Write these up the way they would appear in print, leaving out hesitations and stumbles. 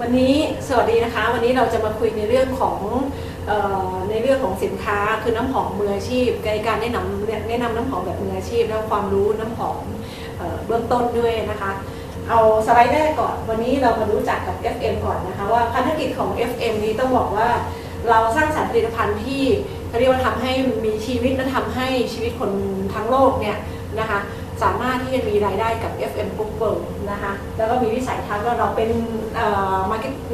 วันนี้สวัสดีนะคะวันนี้เราจะมาคุยในเรื่องของสินค้าคือน้ำหอมมืออาชีพการแนะนำน้ำหอมแบบมืออาชีพแล้วความรู้น้ำหอมเบื้องต้นด้วยนะคะเอาสไลด์แรกก่อนวันนี้เรามารู้จักกับ FM ก่อนนะคะว่าพันธกิจของ FM นี้ต้องบอกว่าเราสร้างสรรค์ผลิตภัณฑ์ที่เขาเรียกว่าทำให้มีชีวิตและทำให้ชีวิตคนทั้งโลกเนี่ยนะคะสามารถที่จะมีรายได้กับ FM Group World นะคะแล้วก็มีวิสัยทัศน์ว่าเราเป็น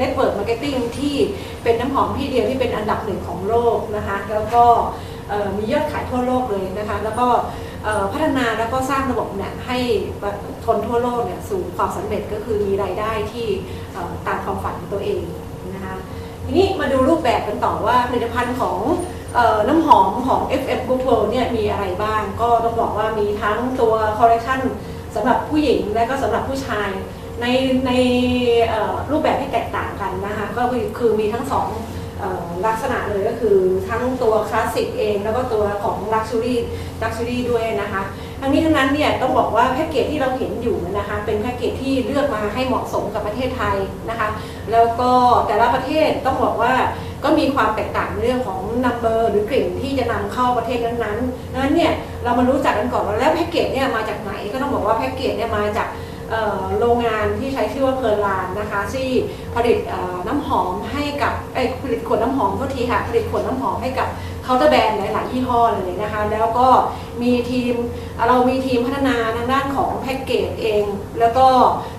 Network Marketing ที่เป็นน้ำหอมที่เดียวที่เป็นอันดับหนึ่งของโลกนะคะแล้วก็มียอดขายทั่วโลกเลยนะคะแล้วก็พัฒนาแล้วก็สร้างระบบเนี่ยให้คนทั่วโลกเนี่ยสู่ความสำเร็จก็คือมีรายได้ที่ตามความฝันของตัวเองนะคะทีนี้มาดูรูปแบบกันต่อว่าผลิตภัณฑ์ของน้ำหอมของ FM Group World เนี่ยมีอะไรบ้างก็ต้องบอกว่ามีทั้งตัวคอลเลคชันสำหรับผู้หญิงและก็สำหรับผู้ชายในรูปแบบที่แตกต่างกันนะคะก็คือมีทั้งสองลักษณะเลยก็คือทั้งตัวคลาสสิกเองแล้วก็ตัวของลักชัวรี่ด้วยนะคะทั้งนี้ทั้งนั้นเนี่ยต้องบอกว่าแพ็กเกจที่เราเห็นอยู่นะคะเป็นแพ็กเกจที่เลือกมาให้เหมาะสมกับประเทศไทยนะคะแล้วก็แต่ละประเทศต้องบอกว่าก็มีความแตกต่างในเรื่องของนัมเบอร์หรือกลิ่นที่จะนำเข้าประเทศนั้นๆนั้นเนี่ยเรามารู้จักกันก่อนแล้วแพ็กเกจเนี่ยมาจากไหนก็ต้องบอกว่าแพ็กเกจเนี่ยมาจากโรงงานที่ใช้ชื่อว่าเพอร์ลานนะคะที่ผลิตน้ำหอมให้กับผลิตขวดน้ำหอมทุกทีค่ะผลิตขวดน้ำหอมให้กับเคาน์เตอร์แบรนด์หลายๆยี่ห้อเลยนะคะแล้วก็มีทีมพัฒนาทางด้านของแพ็กเกจเองแล้วก็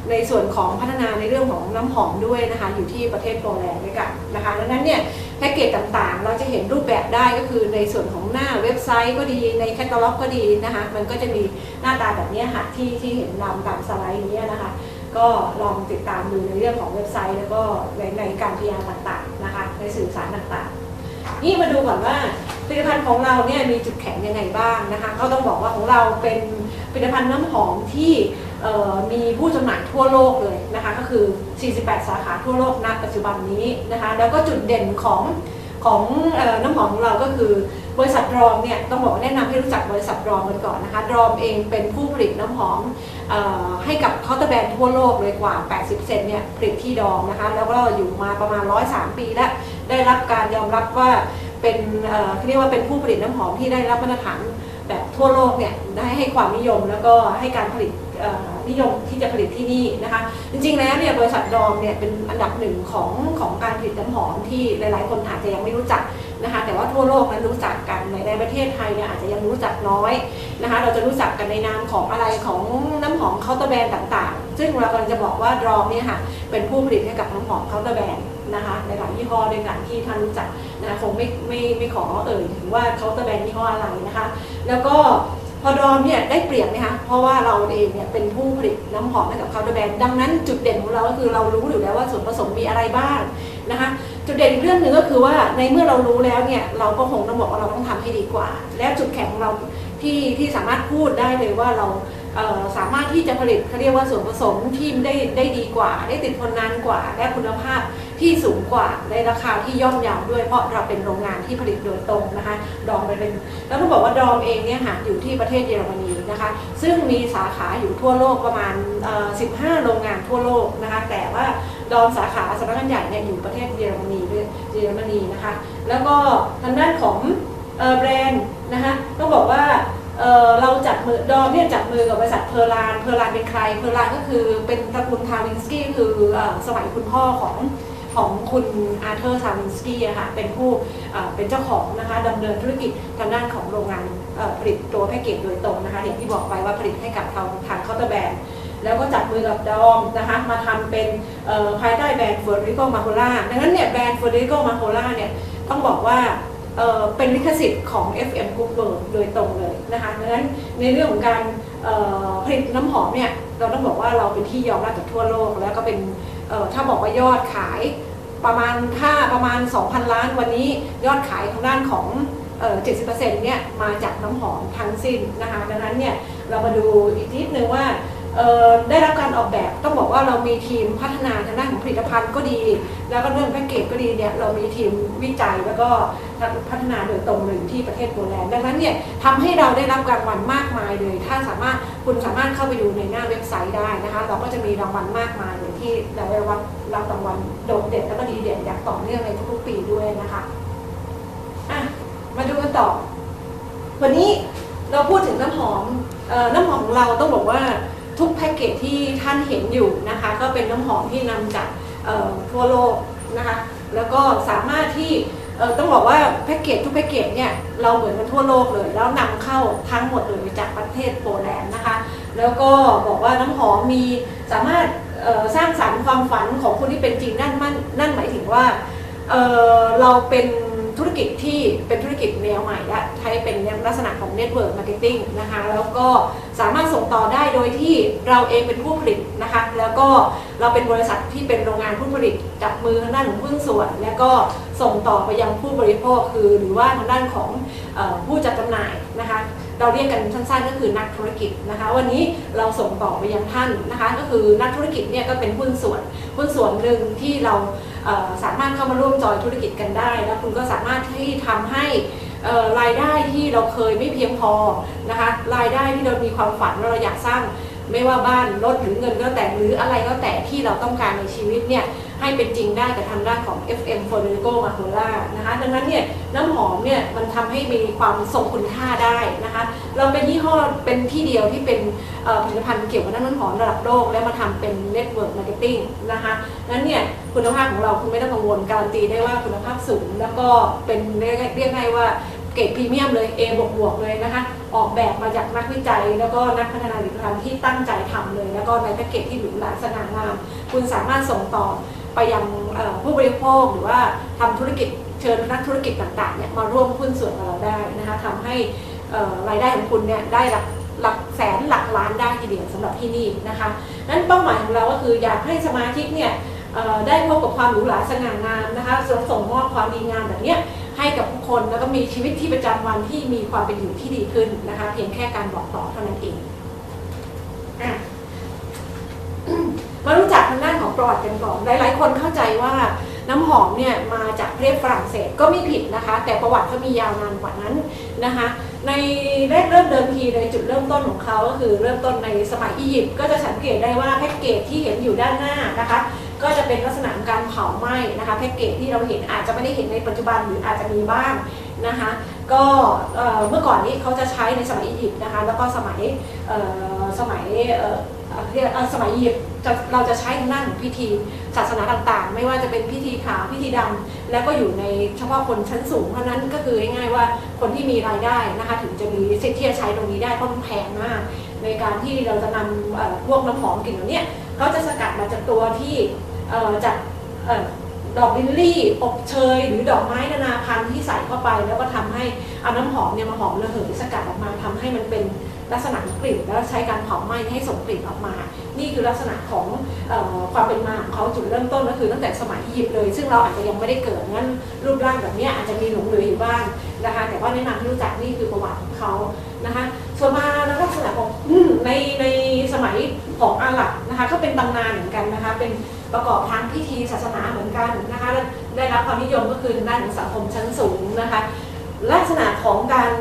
ในส่วนของพัฒนาในเรื่องของน้ำหอมด้วยนะคะอยู่ที่ประเทศโปแลนด์ด้วยกันนะคะดังนั้นเนี่ยแพ็กเกจต่างๆเราจะเห็นรูปแบบได้ก็คือในส่วนของหน้าเว็บไซต์ก็ดีในแคตตาล็อกก็ดีนะคะมันก็จะมีหน้าตาแบบนี้ค่ะที่เห็นนำตามสไลด์นี้นะคะก็ลองติดตามดูในเรื่องของเว็บไซต์แล้วก็ในการ PR ต่างๆนะคะในสื่อสารต่างๆนี่มาดูก่อนว่าผลิตภัณฑ์ของเราเนี่ยมีจุดแข็งยังไงบ้างนะคะก็ต้องบอกว่าของเราเป็นผลิตภัณฑ์น้ำหอมที่มีผู้จำหน่ายทั่วโลกเลยนะคะก็คือ48สาขาทั่วโลกณปัจจุบันนี้นะคะแล้วก็จุดเด่นของน้ำหอมของเราก็คือบริษัทดรอมเนี่ยต้องบอกแนะนำให้รู้จักบริษัทดรอมกันก่อนนะคะดรอมเองเป็นผู้ผลิตน้ำหอมให้กับเคาน์เตอร์แบรนด์ทั่วโลกเลยกว่า 80% เนี่ยผลิตที่ดรอมนะคะแล้วก็อยู่มาประมาณ103 ปีแล้วได้รับการยอมรับว่าเป็นเรียกว่าเป็นผู้ผลิตน้ำหอมที่ได้รับมาตรฐานแบบทั่วโลกเนี่ยได้ให้ความนิยมแล้วก็ให้การผลิตนิยมที่จะผลิตที่นี่นะคะจริงๆแล้วเนี่ยบริษัทดอมเนี่ยเป็นอันดับหนึ่งของการผลิตน้ำหอมที่หลายๆคนอาจจะยังไม่รู้จักนะคะแต่ว่าทั่วโลกนั้นรู้จักกันในประเทศไทยเนี่ยอาจจะยังรู้จักน้อยนะคะเราจะรู้จักกันในนามของอะไรของน้ำหอมเคาน์เตอร์แบรนด์ต่างๆซึ่งเรากำลังจะบอกว่าดอมเนี่ยค่ะเป็นผู้ผลิตให้กับน้ำหอมเคาน์เตอร์แบรนด์นะคะในหลายยี่ห้อด้วยกันที่ท่านรู้จักนะคงไม่ขอถึงว่าเคาน์เตอร์แบรนด์ยี่ห้ออะไรนะคะแล้วก็พอดอมเนี่ยได้เปรียบนะคะเพราะว่าเราเองเนี่ยเป็นผู้ผลิตน้ำหอมให้กับเคาน์เตอร์แบรนด์ดังนั้นจุดเด่นของเราก็คือเรารู้อยู่แล้วว่าส่วนผสมมีอะไรบ้างนะคะจุดเด่นอีกเรื่องหนึ่งก็คือว่าในเมื่อเรารู้แล้วเนี่ยเราก็คงต้องบอกว่าเราต้องทำให้ดีกว่าและจุดแข็งของเราที่สามารถพูดได้เลยว่าเราสามารถที่จะผลิตเขาเรียกว่าส่วนผสมที่ได้ดีกว่าได้ติดทนนานกว่าและคุณภาพที่สูงกว่าในราคาที่ย่อมเยาด้วยเพราะเราเป็นโรงงานที่ผลิตโดยตรงนะคะดอมเป็นแล้วต้องบอกว่าดอมเองเนี่ยค่ะอยู่ที่ประเทศเยอรมนีนะคะซึ่งมีสาขาอยู่ทั่วโลกประมาณ15 โรงงานทั่วโลกนะคะแต่ว่าดอมสาขาสำนักงานใหญ่เนี่ยอยู่ประเทศเยอรมนีนะคะแล้วก็ทางด้านของแบรนด์นะคะต้องบอกว่าเราจับมือดอมเนี่ยจับมือกับบริษัทเพอร์ลานเป็นใครเพอร์ลานก็คือเป็นตระกูลทาวินสกี้คือสมัยคุณพ่อของคุณอาร์เธอร์ทาวินสกี้ค่ะเป็นผู้เป็นเจ้าของนะคะดำเนินธุรกิจทางด้านของโรงงานผลิตตัวแพ็กเกจโดยตรงนะคะอย่างที่บอกไปว่าผลิตให้กับทางเคาน์เตอร์แบรนด์แล้วก็จับมือกับดอมนะคะมาทำเป็นภายใต้แบรนด์เฟอร์ริโกมาโคล่าดังนั้นเนี่ยแบรนด์เฟอร์ริโกมาโคล่าเนี่ยต้องบอกว่าเป็นลิขสิทธิ์ของ FM Group World โดยตรงเลยนะคะดังนั้นในเรื่องของการผลิตน้ำหอมเนี่ยเราต้องบอกว่าเราเป็นที่ยอมรับจากทั่วโลกแล้วก็เป็นถ้าบอกว่ายอดขายประมาณ2,000 ล้านวันนี้ยอดขายทางด้านของ70% เนี่ยมาจากน้ำหอมทั้งสิ้นนะคะดังนั้นเนี่ยเรามาดูอีกนิดนึงว่า ได้รับการออกแบบต้องบอกว่าเรามีทีมพัฒนาทางด้านของผลิตภัณฑ์ก็ดีแล้วก็เรื่องแพ็กเกจก็ดีเนี่ยเรามีทีมวิจัยแล้วก็พัฒนาโดยตรงเลยที่ประเทศโปแลนด์ดังนั้นเนี่ยทำให้เราได้รับรางวัลมากมายเลยถ้าคุณสามารถเข้าไปดูในหน้าเว็บไซต์ได้นะคะเราก็จะมีรางวัลมากมายเลยที่เราได้รับรางวัลโดดเด่นแล้วก็ดีเด่นอย่างต่อเนื่องในทุกๆปีด้วยนะคะมาดูกันต่อวันนี้เราพูดถึงน้ำหอมของเราต้องบอกว่าทุกแพ็กเกจที่ท่านเห็นอยู่นะคะก็เป็นน้ำหอมที่นำจากทั่วโลกนะคะแล้วก็สามารถที่ต้องบอกว่าแพ็กเกจทุกแพ็กเกจเนี่ยเราเหมือนกันทั่วโลกเลยแล้วนำเข้าทั้งหมดเลยจากประเทศโปแลนด์นะคะแล้วก็บอกว่าน้ำหอมมีสามารถสร้างสรรค์ความฝันของคนที่เป็นจริงนั่นหมายถึงว่าเราเป็นธุรกิจที่เป็นธุรกิจแนวใหม่และใช้เป็นลักษณะของ Network Marketing นะคะแล้วก็สามารถส่งต่อได้โดยที่เราเองเป็นผู้ผลิตนะคะแล้วก็เราเป็นบริษัทที่เป็นโรงงานผู้ผลิตจับมือทางด้านของหุ้นส่วนแล้วก็ส่งต่อไปยังผู้บริโภคหรือว่าทางด้านของผู้จัดจำหน่ายนะคะเราเรียกกันสั้นๆก็คือนักธุรกิจนะคะวันนี้เราส่งต่อไปยังท่านนะคะก็คือนักธุรกิจเนี่ยก็เป็นหุ้นส่วนหนึ่งที่เราสามารถเข้ามาร่วมจอยธุรกิจกันได้แล้วคุณก็สามารถที่ทำให้รายได้ที่เราเคยไม่เพียงพอนะคะรายได้ที่เรามีความฝันว่าเราอยากสร้างไม่ว่าบ้านรถหรือเงินก็แต่หรืออะไรก็แต่ที่เราต้องการในชีวิตเนี่ยให้เป็นจริงได้กับทางด้านของ FM Federico Marcola นะคะดังนั้นเนี่ยน้ำหอมเนี่ยมันทำให้มีความทรงคุณค่าได้นะคะเราเป็นยี่ห้อเป็นที่เดียวที่เป็นผลิตภัณฑ์เกี่ยวกับน้ำหอมระดับโลกแล้วมาทำเป็น Network Marketing นะคะนั้นเนี่ยคุณภาพของเราคุณไม่ต้องกังวลการันตีได้ว่าคุณภาพสูงแล้วก็เป็นเรียกง่ายว่าเกรดพรีเมียมเลย A บวกเลยนะคะออกแบบมาจากนักวิจัยแล้วก็นักพัฒนาผลิตภัณฑ์ที่ตั้งใจทำเลยแล้วก็ในแพ็กเกจที่หรูหราสง่างามคุณสามารถส่งต่อไปยังผู้บริโภคหรือว่าทำธุรกิจเชิญนักธุรกิจต่างๆเนี่ยมาร่วมหุ้นส่วนกับเราได้นะคะทำให้รายได้ของคุณเนี่ยได้หลักแสนหลักล้านได้ทีเดียวสำหรับที่นี่นะคะนั้นเป้าหมายของเราก็คืออยากให้สมาชิกเนี่ยได้พบกับความหรูหราสง่างามนะคะส่งมอบความดีงามแบบนี้ให้กับทุกคนแล้วก็มีชีวิตที่ประจำวันที่มีความเป็นอยู่ที่ดีขึ้นนะคะเพียงแค่การบอกต่อเท่านั้นเองมารู้จักทางด้านของประวัติกันก่อนหลายๆคนเข้าใจว่าน้ำหอมเนี่ยมาจากประเทศฝรั่งเศสก็ไม่ผิดนะคะแต่ประวัติเขามียาวนานกว่านั้นนะคะในเริ่มเดิมทีในจุดเริ่มต้นของเขาก็คือเริ่มต้นในสมัยอียิปต์ก็จะสังเกตได้ว่าแพ็กเกจที่เห็นอยู่ด้านหน้านะคะก็จะเป็นลักษณะการเผาไหม้นะคะแพ็กเกจที่เราเห็นอาจจะไม่ได้เห็นในปัจจุบันหรืออาจจะมีบ้างนะคะก็เมื่อก่อนนี้เขาจะใช้ในสมัยอียิปต์นะคะแล้วก็สมัยอียิปต์เราจะใช้ทางด้านของพิธีศาสนาต่างๆไม่ว่าจะเป็นพิธีขาวพิธีดำแล้วก็อยู่ในเฉพาะคนชั้นสูงเพราะนั้นก็คือง่ายๆว่าคนที่มีรายได้นะคะถึงจะมีสิทธิ์ที่จะใช้ตรงนี้ได้เพราะมันแพงมากในการที่เราจะนำพวกน้ำหอมกลิ่นเหล่านี้เขาจะสกัดมาจากตัวที่จากดอกลิลลี่อบเชยหรือดอกไม้นานาพันธุ์ที่ใส่เข้าไปแล้วก็ทำให้เอาน้ำหอมเนี่ยมาหอมระเหยสกัดออกมาทำให้มันเป็นลักษณะของกลิ่นแล้วใช้การเผาไหม้ให้ส่งกลิ่นออกมานี่คือลักษณะของความเป็นมาของเขาจุดเริ่มต้นก็คือตั้งแต่สมัยอียิปต์เลยซึ่งเราอาจจะยังไม่ได้เกิดงั้นรูปร่างแบบนี้อาจจะมีหลงเหลืออยู่บ้างนะคะแต่ว่าแนะนำให้รู้จักนี่คือประวัติของเขานะคะส่วนมาลักษณะของในสมัยของอาหรับนะคะก็เป็นตำนานเหมือนกันนะคะเป็นประกอบทางพิธีศาสนาเหมือนกันนะคะได้รับความนิยมก็คือด้านของสังคมชั้นสูงนะคะลักษณะของการ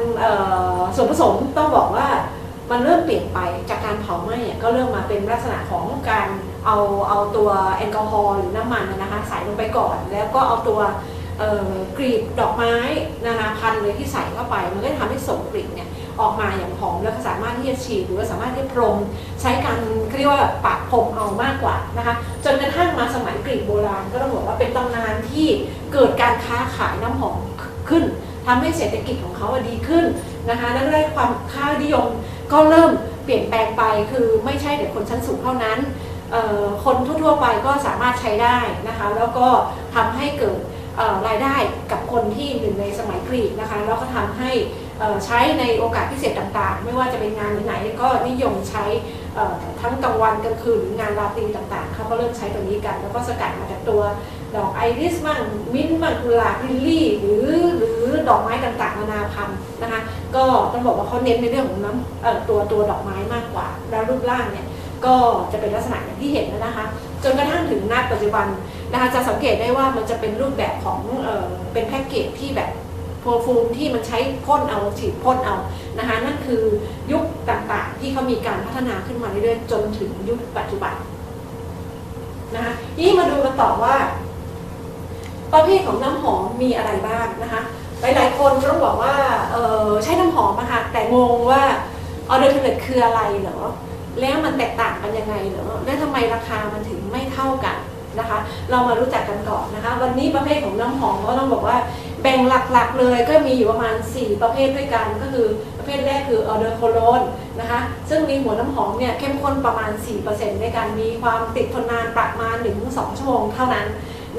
ส่วนผสมต้องบอกว่ามันเริ่มเปลี่ยนไปจากการเผาไหม้ก็เริ่มมาเป็นลักษณะของการเอาตัวแอลกอฮอล์หรือน้ำมันนะคะใส่ลงไปก่อนแล้วก็เอาตัวกลีบดอกไม้นานาพันธุ์เลยที่ใส่เข้าไปมันก็จะทำให้ส่งกลิ่นเนี่ยออกมาอย่างหอมแล้วก็สามารถที่จะฉีดหรือว่าสามารถที่จะพรมใช้การเรียกว่าปากพรมเอามากกว่านะคะจนกระทั่งมาสมัยกรีกโบราณก็ต้องบอกว่าเป็นตำนานที่เกิดการค้าขายน้ำหอมขึ้นทำให้เศรษฐกิจของเขาดีขึ้นนะคะและได้ความค่านิยมก็เริ่มเปลี่ยนแปลงไปคือไม่ใช่แต่คนชั้นสูงเท่านั้นคนทั่วๆไปก็สามารถใช้ได้นะคะแล้วก็ทำให้เกิดรายได้กับคนที่อยู่ในสมัยกรีกนะคะแล้วก็ทำให้ใช้ในโอกาสพิเศษต่างๆไม่ว่าจะเป็นงานไหนก็นิยมใช้ทั้งกลางวันกลางคืนหรืองานราตรีต่างๆเขาก็เริ่มใช้ตัวนี้กันแล้วก็สกัดมาจากตัวดอกไอริสมั่งมิ้นท์มั่งกุหลาบลิลลี่หรือดอกไม้ต่างๆนานาพันธุ์นะคะก็ต้องบอกว่าเขาเน้นในเรื่องของตัวดอกไม้มากกว่าแล้วรูปร่างเนี่ย ก็จะเป็นลักษณะอย่างที่เห็นนะคะจนกระทั่งถึงณปัจจุบันนะคะจะสังเกตได้ว่ามันจะเป็นรูปแบบของเป็นแพ็กเกจที่แบบเพอร์ฟูมที่มันใช้พ่นเอาฉีดพ่นเอานะคะนั่นคือยุคต่างๆที่เขามีการพัฒนาขึ้นมาเรื่อยๆจนถึงยุคปัจจุบันนะคะนี่มาดูกันต่อว่าประเภทของน้ำหอมมีอะไรบ้างนะคะหลายๆคนต้องบอกว่าใช้น้ำหอมนะคะแต่งงว่าออเดอร์เทเลตคืออะไรเหรอแล้วมันแตกต่างกันยังไงเหรอและทำไมราคามันถึงไม่เท่ากันนะคะเรามารู้จักกันก่อนนะคะวันนี้ประเภทของน้ำหอมก็ต้องบอกว่าแบ่งหลักๆเลยก็มีอยู่ประมาณ4ประเภทด้วยกันก็คือประเภทแรกคือออเดอร์โคโลนนะคะซึ่งมีหัวน้ำหอมเนี่ยเข้มข้นประมาณ 4% ในการมีความติดทนนานประมาณ 1-2 ชั่วโมงเท่านั้น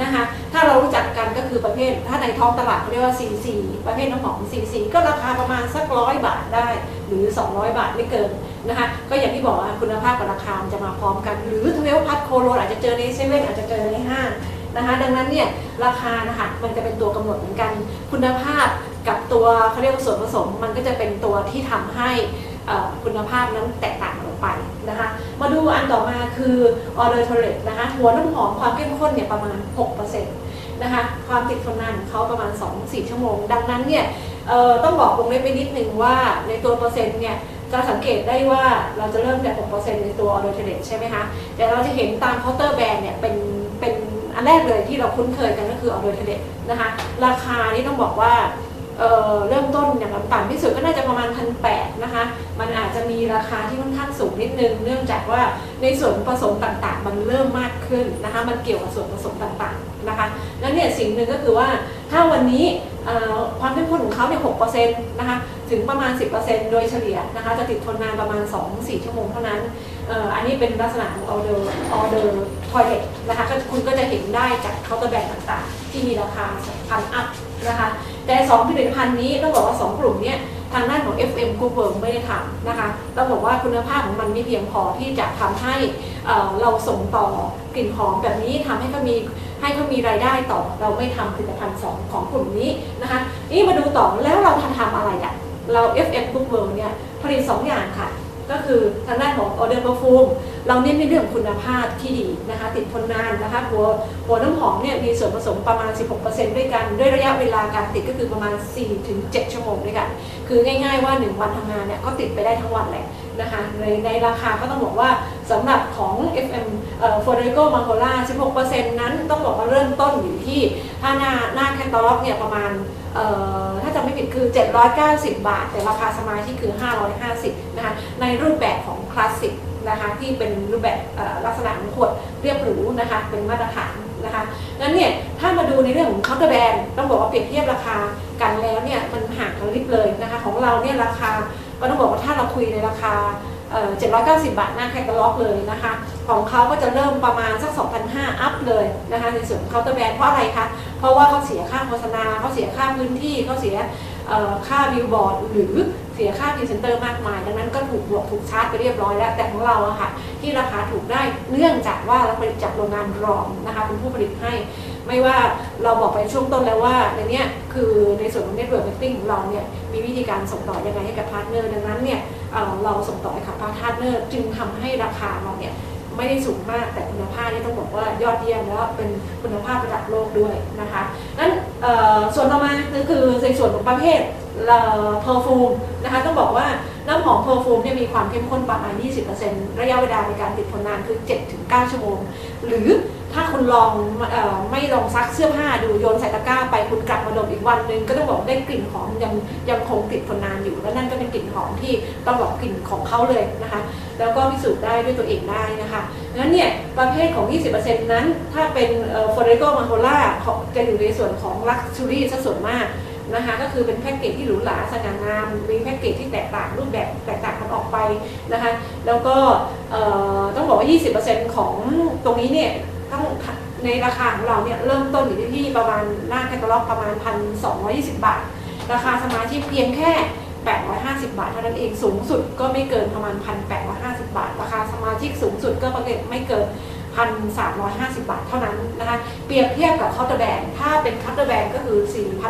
นะคะถ้าเรารู้จักกันก็คือประเภทถ้าในท้องตลาดเขาเรียกว่า CC ประเภทน้ำหอม CC ก็ราคาประมาณสัก100 บาทได้หรือ200 บาทไม่เกินนะคะก็อย่างที่บอกว่าคุณภาพกับราคาจะมาพร้อมกันหรือ12พัทโคโลนอาจจะเจอในเซเว่นอาจจะเจอในห้างนะคะดังนั้นเนี่ยราคานะคะมันจะเป็นตัวกำหนดเหมือนกันคุณภาพกับตัวเขาเรียกว่าส่วนผสมมันก็จะเป็นตัวที่ทำให้คุณภาพนั้นแตกต่างกันออกไปนะคะมาดูอันต่อมาคือออเดอร์โทเลตนะคะหัวน้ำหอมความเข้มข้นเนี่ยประมาณ 6% นะคะความติดทนนานของเขาประมาณ 2-4 ชั่วโมงดังนั้นเนี่ยต้องบอกวงเล็บไปนิดนึงว่าในตัวเปอร์เซ็นต์เนี่ยจะสังเกตได้ว่าเราจะเริ่มจาก 6% ในตัวออเดอร์โทเลตใช่ไหมคะแต่เราจะเห็นตามเคาน์เตอร์แบรนด์เนี่ยเป็นอันแรกเลยที่เราคุ้นเคยกันก็คือออเดอร์โทเลตนะคะราคานี่ต้องบอกว่าเริ่มต้นอย่างต่ำที่สุดก็น่าจะประมาณ 1,800 นะคะมันอาจจะมีราคาที่ค่อนข้างสูงนิดนึงเนื่องจากว่าในส่วนผสมต่างๆมันเริ่มมากขึ้นนะคะมันเกี่ยวกับส่วนผสมต่างๆนะคะแล้วเนี่ยสิ่งหนึ่งก็คือว่าถ้าวันนี้ความเข้มข้นของเขาเนี่ย 6% นะคะถึงประมาณ 10% โดยเฉลี่ยนะคะจะติดทนนานประมาณ 2-4 ชั่วโมงเท่านั้นอันนี้เป็นลักษณะของออเดอร์ทอยเลทนะคะคุณก็จะเห็นได้จากเคาน์เตอร์แบรนด์ต่างๆที่มีราคาพันอัพนะคะแต่2ผลิตภัณฑ์นี้ต้องบอกว่า2กลุ่มนี้ทางด้านของ FM Group ไม่ได้ทำนะคะต้องบอกว่าคุณภาพของมันไม่เพียงพอที่จะทำให้เราส่งต่อกลิ่นหอมแบบนี้ทำให้เขามีรายได้ต่อเราไม่ทำผลิตภัณฑ์2ของกลุ่มนี้นะคะนี่มาดูต่อแล้วเราทำอะไรอ่ะเรา FM Group เนี่ยผลิต2อย่างค่ะก็คือทางด้านของออเดอร์เปอร์ฟูมเราเน้นในเรื่องคุณภาพที่ดีนะคะติดทนนานนะคะหัวน้ำหอมเนี่ยมีส่วนผสมประมาณ 16% ด้วยกันด้วยระยะเวลาการติดก็คือประมาณ 4-7 ชั่วโมงด้วยกันคือง่ายๆว่า1วันทำงานเนี่ยก็ติดไปได้ทั้งวันแหละนะคะในราคาก็ต้องบอกว่าสำหรับของ FM Federico Macola 16% นั้นต้องบอกว่าเริ่มต้นอยู่ที่ถ้าหน้าแคตตาล็อกเนี่ยประมาณถ้าจำไม่ผิดคือ790 บาทแต่ราคาสมาชิกคือ550นะคะในรูปแบบของคลาสสิกนะคะที่เป็นรูปแบบลักษณะของขวดเรียบหรูนะคะเป็นมาตรฐานนะคะนั้นเนี่ยถ้ามาดูในเรื่องของเคาน์เตอร์แบรนด์ต้องบอกว่าเปรียบเทียบราคากันแล้วเนี่ยมันห่างกันลิบเลยนะคะของเราเนี่ยราคาก็ต้องบอกว่าถ้าเราคุยในราคา790 บาทหน้าแคตตาล็อกเลยนะคะของเขาก็จะเริ่มประมาณสัก 2,500 อัพเลยนะคะในส่วนของเคาน์เตอร์แบรนด์เพราะอะไรคะเพราะว่าเขาเสียค่าโฆษณาเขาเสียค่าพื้นที่เขาเสียค่าบิลบอร์ดหรือเสียค่าพรีเซนเตอร์มากมายดังนั้นก็ถูกบวกถูกชาร์จไปเรียบร้อยแล้วแต่ของเราอะค่ะที่ราคาถูกได้เนื่องจากว่าเราผลิตจากโรงงานรองนะคะเป็นผู้ผลิตให้ไม่ว่าเราบอกไปช่วงต้นแล้วว่าในนี้คือในส่วนของ Network Marketing ของเราเนี่ยมีวิธีการส่งต่อยังไงให้กับพาร์ทเนอร์ดังนั้นเนี่ยเราส่งต่อให้กับพาร์ทเนอร์จึงทำให้ราคาเราเนี่ยไม่ได้สูงมากแต่คุณภาพนี่ต้องบอกว่ายอดเยี่ยมแล้วเป็นคุณภาพระดับโลกด้วยนะคะนั้นส่วนต่อมาคือในส่วนของประเภทเพอร์ฟูมนะคะต้องบอกว่าน้ำหอมเพอร์ฟูมเนี่ยมีความเข้มข้นประมาณ 20% ระยะเวลาในการติดทนนานคือ 7-9 ชั่วโมงหรือถ้าคุณลองไม่ลองซักเสื้อผ้าดูโยนใส่ตะกร้าไปคุณกลับมาดมอีกวันนึงก็ต้องบอกได้กลิ่นหอมยังคงติดทนนานอยู่และนั่นก็เป็นกลิ่นหอมที่ต้องบอกกลิ่นของเขาเลยนะคะแล้วก็พิสูจน์ได้ด้วยตัวเองได้นะคะงั้นเนี่ยประเภทของ 20% นั้นถ้าเป็นFederico Macola จะอยู่ในส่วนของ Luxury ซะส่วนมากนะคะก็คือเป็นแพ็กเกจที่หรูหราสง่างามมีแพ็กเกจที่แตกต่างรูปแบบแตกต่างกันออกไปนะคะแล้วก็ต้องบอกว่า 20% ของตรงนี้เนี่ยต้องในราคาของเราเนี่ยเริ่มต้นอยู่ที่ประมาณหน้าแคตตาล็อกประมาณ 1,220 บาทราคาสมาชิกเพียงแค่850 บาทเท่านั้นเองสูงสุดก็ไม่เกินประมาณ 1,850 บาทราคาสมาชิกสูงสุดก็ไม่เกิน1,350 บาทเท่านั้นนะคะเปรียบเทียบกับเคาน์เตอร์แบรนด์ถ้าเป็นเคาน์เตอร์แบรนด์ก็คือ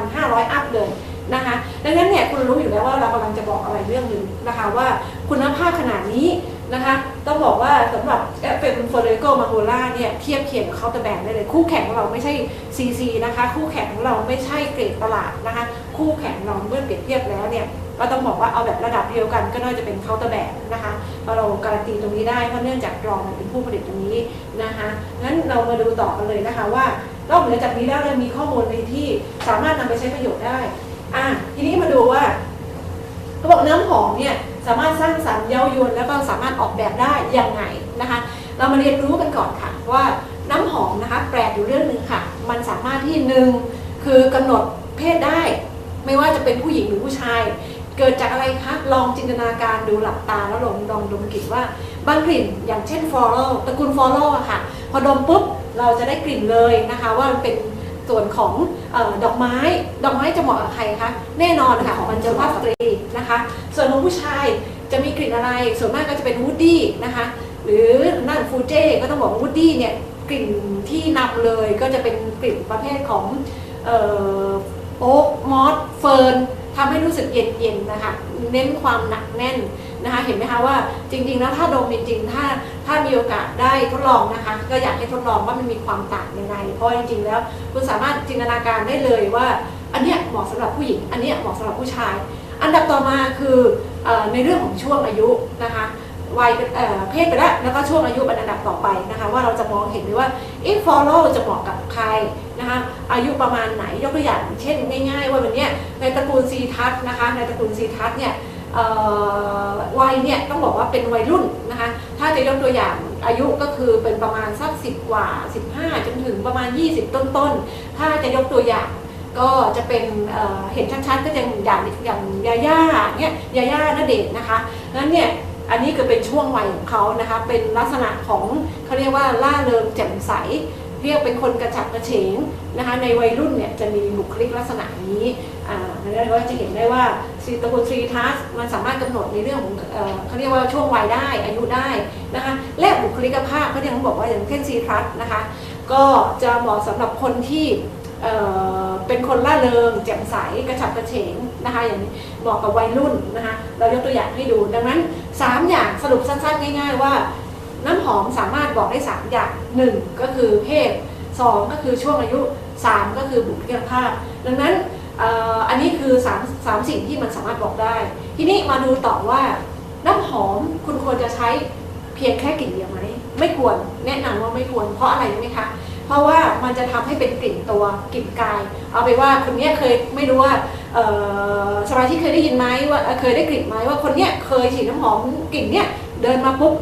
4,500 อัพเลยนะคะดังนั้นเนี่ยคุณรู้อยู่แล้วว่าเรากำลังจะบอกอะไรเรื่องนึงนะคะว่าคุณภาพขนาดนี้ นะคะต้องบอกว่าสำหรับเป็นเฟอร์เรโกมาโฮล่าเนี่ยเทียบเคียงกับเคาน์เตอร์แบรนด์ได้เลยคู่แข่งของเราไม่ใช่ CC นะคะคู่แข่งของเราไม่ใช่เกรดตลาดนะคะคู่แข่งเราเมื่อเปรียบเทียบแล้วเนี่ยก็ต้องบอกว่าเอาแบบระดับเดียวกันก็น่าจะเป็นเคาน์เตอร์แบรนด์นะคะเราการันตีตรงนี้ได้เพราะเนื่องจากรองเป็นผู้ผลิตตรงนี้นะคะงั้นเรามาดูต่อกันเลยนะคะว่านอกเหนือจากนี้แล้วเรามีข้อมูลในที่สามารถนำไปใช้ประโยชน์ได้ทีนี้มาดูว่าเขาบอกน้ำหอมเนี่ยสามารถสร้างสรรค์เย้ายวนแล้วก็สามารถออกแบบได้ยังไงนะคะเรามาเรียนรู้กันก่อนค่ะว่าน้ำหอมนะคะแปลกอยู่เรื่องนึงค่ะมันสามารถที่หนึ่งคือกำหนดเพศได้ไม่ว่าจะเป็นผู้หญิงหรือผู้ชายเกิดจากอะไรคะลองจินตนาการดูหลับตาแล้วลองดมกลิ่นว่าบางกลิ่นอย่างเช่นฟลอรัลตระกูลฟลอรัลอะค่ะพอดมปุ๊บเราจะได้กลิ่นเลยนะคะว่ามันเป็นส่วนของดอกไม้จะเหมาะกับใครคะแน่นอนค่ะมันจะว่าสตรีนะคะส่วนของผู้ชายจะมีกลิ่นอะไรส่วนมากก็จะเป็นวูดดี้นะคะหรือนั่นฟูเจ้ก็ต้องบอกว่าวูดดี้เนี่ยกลิ่นที่นำเลยก็จะเป็นกลิ่นประเภทของโอ๊กมอสเฟิร์นทำให้รู้สึกเย็นๆนะคะเน้นความหนักแน่นนะคะเห็นไหมคะว่าจริงๆแล้วถ้าดมจริงๆถ้ามีโอกาสได้ทดลองนะคะก็อยากให้ทดลองว่ามันมีความต่างยังไงเพราะจริงๆแล้วคุณสามารถจินตนาการได้เลยว่าอันเนี้ยเหมาะสำหรับผู้หญิงอันเนี้ยเหมาะสำหรับผู้ชายอันดับต่อมาคือในเรื่องของช่วงอายุนะคะวัยเพศไปแล้วก็ช่วงอายุเป็นอันดับต่อไปนะคะว่าเราจะมองเห็นเลยว่าฟอลโล่จะเหมาะกับใครนะคะอายุประมาณไหนยกตัวอย่างเช่นง่ายๆว่าวันนี้ในตระกูลซีทัสนะคะในตระกูลซีทัสเนี่ยวัยเนี่ยต้องบอกว่าเป็นวัยรุ่นนะคะถ้าจะยกตัวอย่างอายุก็คือเป็นประมาณสัก10กว่า15จนถึงประมาณ20ต้นๆถ้าจะยกตัวอย่างก็จะเป็นเห็นชัดๆก็อย่างยาย่าเนี่ยยาย่าณเดชน์นะคะนั้นเนี่ยอันนี้ก็เป็นช่วงวัยของเขานะคะเป็นลักษณะของเขาเรียกว่าล่าเริงแจ่มใสเรียกเป็นคนกระฉับกระเฉงนะคะในวัยรุ่นเนี่ยจะมีบุคลิกลักษณะนี้นั่นก็จะเห็นได้ว่าตระกูลซีทัสมันสามารถกำหนดในเรื่องของเขาเรียกว่าช่วงวัยได้อายุได้นะคะและบุคลิกภาพก็ยังบอกว่าอย่างเช่นซีทัสนะคะก็จะเหมาะสำหรับคนที่เป็นคนล่าเริงแจ่มใสกระฉับกระเฉงนะคะอย่างเหมาะกับวัยรุ่นนะคะเรายกตัวอย่างให้ดูดังนั้น3อย่างสรุปสั้นๆง่ายๆว่าน้ำหอมสามารถบอกได้3อย่าง1ก็คือเพศ2ก็คือช่วงอายุ3ก็คือบุคลิกภาพดังนั้นอันนี้คือ3สิ่งที่มันสามารถบอกได้ทีนี้มาดูต่อว่าน้ำหอมคุณควรจะใช้เพียงแค่กลิ่นเดียวไหมไม่ควรแนะนำว่าไม่ควรเพราะอะไรรู้ไหมคะเพราะว่ามันจะทำให้เป็นกลิ่นตัวกลิ่นกายเอาไปว่าคนนี้เคยไม่รู้ว่าสมาชิกเคยได้ยินไหมว่าเคยได้กลิ่นไหมว่าคนนี้เคยฉีดน้ำหอมกลิ่นเนี้ยเดินมาปุ๊บ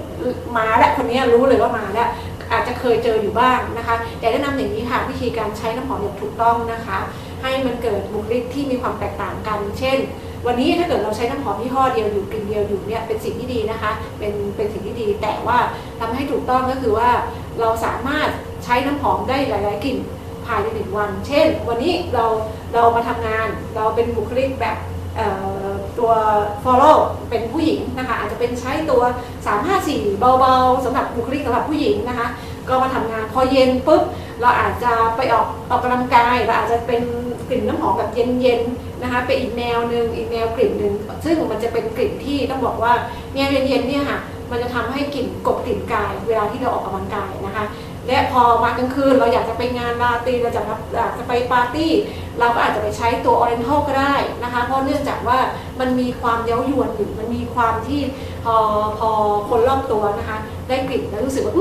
มาแล้วคนนี้รู้เลยว่ามาแล้วอาจจะเคยเจออยู่บ้างนะคะแต่แนะนำอย่างนี้ค่ะวิธีการใช้น้ำหอมอย่างถูกต้องนะคะให้มันเกิดบุคลิกที่มีความแตกต่างกันเช่นวันนี้ถ้าเกิดเราใช้น้ำหอมยี่ห้อเดียวอยู่กลิ่นเดียวอยู่เนี่ยเป็นสิ่งที่ดีนะคะเป็นสิ่งที่ดีแต่ว่าทำให้ถูกต้องก็คือว่าเราสามารถใช้น้ำหอมได้หลายๆกลิ่นภายใน1วันเช่นวันนี้เรามาทำงานเราเป็นบุคลิกแบบตัว follow เป็นผู้หญิงนะคะอาจจะเป็นใช้ตัว354เบาๆสำหรับบุคลิกสำหรับผู้หญิงนะคะก็มาทำงานพอเย็นปุ๊บเราอาจจะไปออกกำลังกายเราอาจจะเป็นกลิ่นน้ำหอมแบบเย็นๆนะคะเป็นอีกแนวหนึ่งอีกแนวกลิ่นหนึ่งซึ่งมันจะเป็นกลิ่นที่ต้องบอกว่าแนวเย็นๆเนี่ยค่ะมันจะทำให้กลิ่นกลบกลิ่นกายเวลาที่เราออกกำลังกายนะคะและพอมากลางคืนเราอยากจะไปงานราตรีเราอยากจะไปปาร์ตี้เราก็อาจจะไปใช้ตัว Oriental ก็ได้นะคะเพราะเนื่องจากว่ามันมีความเย้ายวนอยู่มันมีความที่พอคนรอบตัวนะคะได้กลิ่นแล้วรู้สึกว่า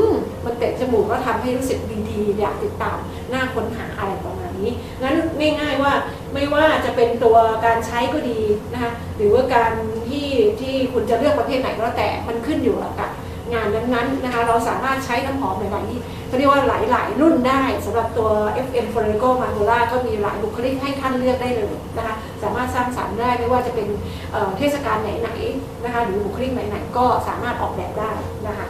มันเตะจมูกแล้วทำให้รู้สึกดีๆอยากติดตามน่าค้นหาอะไรประมาณนี้งั้นง่ายๆว่าไม่ว่าจะเป็นตัวการใช้ก็ดีนะคะหรือว่าการที่คุณจะเลือกประเภทไหนก็แล้วแต่มันขึ้นอยู่กับงานนั้นๆนะคะเราสามารถใช้น้ำหอมหลายๆเขาเรียกว่าหลายๆรุ่นได้สำหรับตัว FM Florico Mangola ก็มีหลายบุคลิกให้ท่านเลือกได้เลยนะคะสามารถสร้างสรรค์ได้ไม่ว่าจะเป็นเทศกาลไหนๆนะคะหรือบุคลิกไหนๆก็สามารถออกแบบได้นะคะ